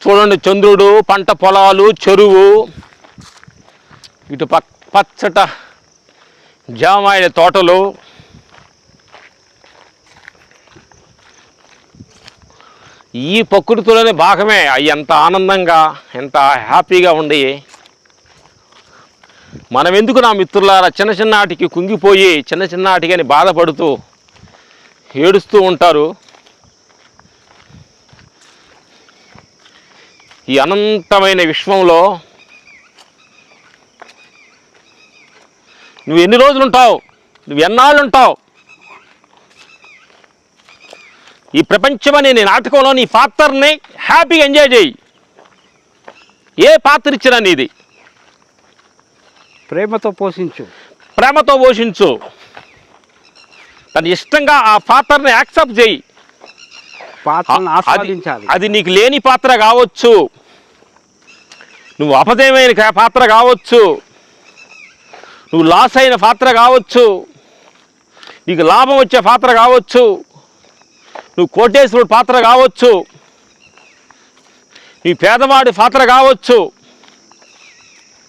చూడండి, చంద్రుడు, పంట పొలాలు, చెరువు, ఇటు పచ్చట జామాయిల తోటలు, ఈ ప్రకృతిలోనే భాగమే. అవి ఎంత ఆనందంగా, ఎంత హ్యాపీగా ఉండి, మనం ఎందుకు నా మిత్రులారా చిన్న చిన్నాటికి కుంగిపోయి చిన్న చిన్నాటికి బాధపడుతూ ఏడుస్తూ ఉంటారు. ఈ అనంతమైన విశ్వంలో నువ్వు ఎన్ని రోజులు ఉంటావు, నువ్వు ఎన్నాళ్ళు ఉంటావు? ఈ ప్రపంచం అనే నీ నాటకంలో నీ పాత్రని హ్యాపీగా ఎంజాయ్ చేయి. ఏ పాత్ర ఇచ్చినా నీది. ప్రేమతో పోషించు, ప్రేమతో పోషించు. తను ఇష్టంగా ఆ పాత్రని యాక్సెప్ట్ చేయి. పాత్రను ఆస్వాదించాలి. అది నీకు లేని పాత్ర కావచ్చు, నువ్వు అపజయమైన పాత్ర కావచ్చు, నువ్వు లాస్ అయిన పాత్ర కావచ్చు, నీకు లాభం వచ్చే పాత్ర కావచ్చు, నువ్వు కోటేశ్వరుడు పాత్ర కావచ్చు, నీ పేదవాడి పాత్ర కావచ్చు.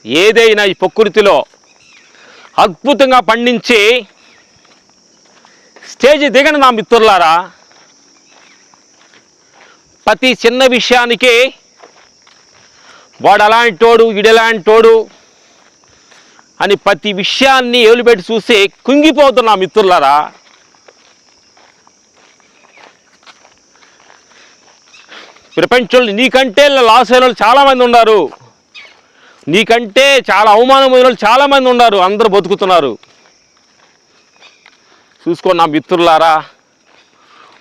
ఏదైనా ఈ ప్రకృతిలో అద్భుతంగా పండించి స్టేజ్ దిగని నా మిత్రులారా, ప్రతి చిన్న విషయానికి వాడు అలాంటోడు, ఈడెలాంటోడు అని ప్రతి విషయాన్ని ఏలుబెట్టి చూసి కుంగిపోతున్నా మిత్రులారా. ప్రపంచంలో నీకంటే లాస్ అయిన వాళ్ళు చాలామంది ఉన్నారు, నీకంటే చాలా అవమానం అయిన వాళ్ళు చాలామంది ఉన్నారు. అందరూ బతుకుతున్నారు. చూసుకోండి నా మిత్రులారా,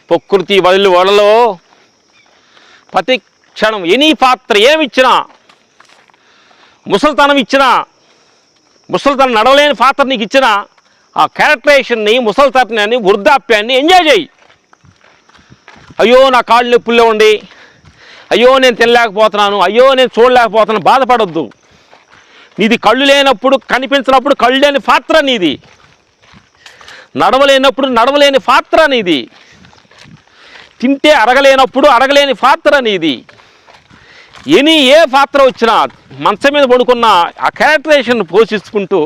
ప్రకృతి వలలో ప్రతి క్షణం ఎనీ పాత్ర ఏమిచ్చినా, ముసలితనం ఇచ్చినా, ముసలితనం నడవలేని పాత్ర నీకు ఇచ్చినా, ఆ క్యారెక్టరేషన్ని, ముసలితనాన్ని, వృద్ధాప్యాన్ని ఎంజాయ్ చేయి. అయ్యో నా కాళ్ళు నొప్పుల్లో ఉండి, అయ్యో నేను తినలేకపోతున్నాను, అయ్యో నేను చూడలేకపోతున్నాను, బాధపడొద్దు. నీది కళ్ళు లేనప్పుడు, కనిపించినప్పుడు కళ్ళు లేని పాత్ర నీది. నడవలేనప్పుడు నడవలేని పాత్ర నీది. తింటే అరగలేనప్పుడు అరగలేని పాత్ర నీది. ఏ పాత్ర వచ్చినా మంచం మీద పడుకున్న ఆ క్యారెక్టరేషన్ పోషించుకుంటూ,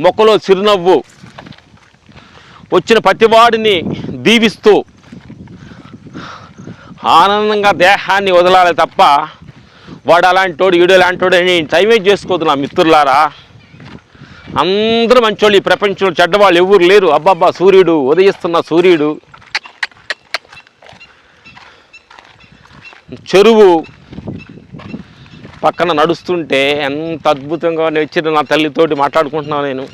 మొక్కలో చిరునవ్వు, వచ్చిన ప్రతివాడిని దీవిస్తూ ఆనందంగా దేహాన్ని వదలాలి తప్ప వాడు అలాంటోడు, ఈడు అలాంటోడు అని టైం వేస్ట్ చేసుకోవద్దు నా మిత్రులారా. అందరూ మంచోళ్ళు. ఈ ప్రపంచంలో చెడ్డవాళ్ళు ఎవరు లేరు. అబ్బాబ్బా, సూర్యుడు, ఉదయిస్తున్న సూర్యుడు, చెరువు పక్కన నడుస్తుంటే ఎంత అద్భుతంగా వచ్చిన నా తల్లితోటి మాట్లాడుకుంటున్నాను నేను.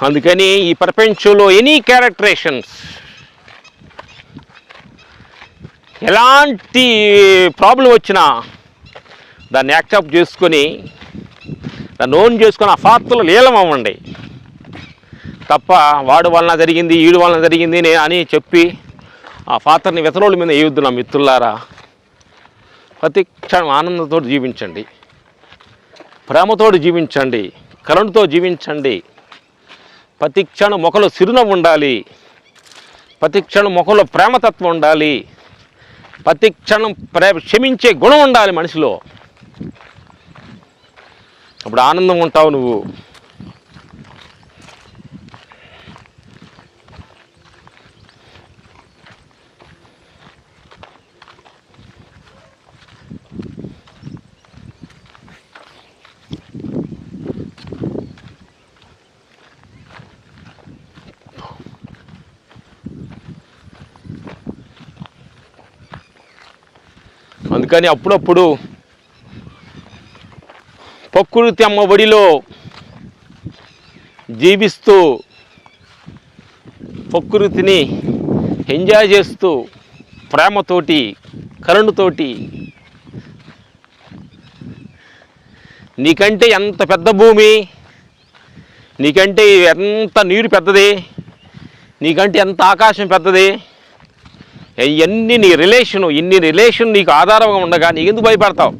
అందుకని ఈ ప్రపంచంలో ఎనీ క్యారెక్టరేషన్స్, ఎలాంటి ప్రాబ్లం వచ్చినా దాన్ని యాక్సెప్ట్ చేసుకొని, దాన్ని ఓన్ చేసుకొని ఆ పాత్రలో లీలం అవ్వండి తప్ప వాడు వలన జరిగింది, ఈడు వలన జరిగింది అని చెప్పి ఆ పాత్రని వెతరోళ్ళ మీద వేయొద్దు నా మిత్రులారా. ప్రతి క్షణం ఆనందంతో జీవించండి, ప్రేమతో జీవించండి, కరుణతో జీవించండి. ప్రతి క్షణం మొక్కలో చిరునవ్వు ఉండాలి, ప్రతి క్షణం మొక్కలో ప్రేమతత్వం ఉండాలి, ప్రతి క్షణం క్షమించే గుణం ఉండాలి మనిషిలో. అప్పుడు ఆనందంగా ఉంటావు నువ్వు. అందుకని అప్పుడప్పుడు ప్రకృతి అమ్మ ఒడిలో జీవిస్తూ, ప్రకృతిని ఎంజాయ్ చేస్తూ, ప్రేమతోటి, కరుణతోటి, నీకంటే ఎంత పెద్ద భూమి, నీకంటే ఎంత నీరు పెద్దది, నీకంటే ఎంత ఆకాశం పెద్దది, ఇవన్నీ నీ రిలేషను, ఇన్ని రిలేషన్ నీకు ఆధారంగా ఉండగా నీకెందుకు భయపడతావు?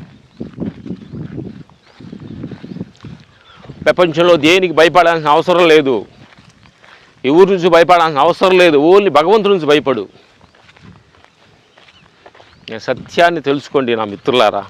ప్రపంచంలో దేనికి భయపడాల్సిన అవసరం లేదు, ఎవరి నుంచి భయపడాల్సిన అవసరం లేదు. ఓన్లీ భగవంతుడి నుంచి భయపడు. సత్యాన్ని తెలుసుకోండి నా మిత్రులారా.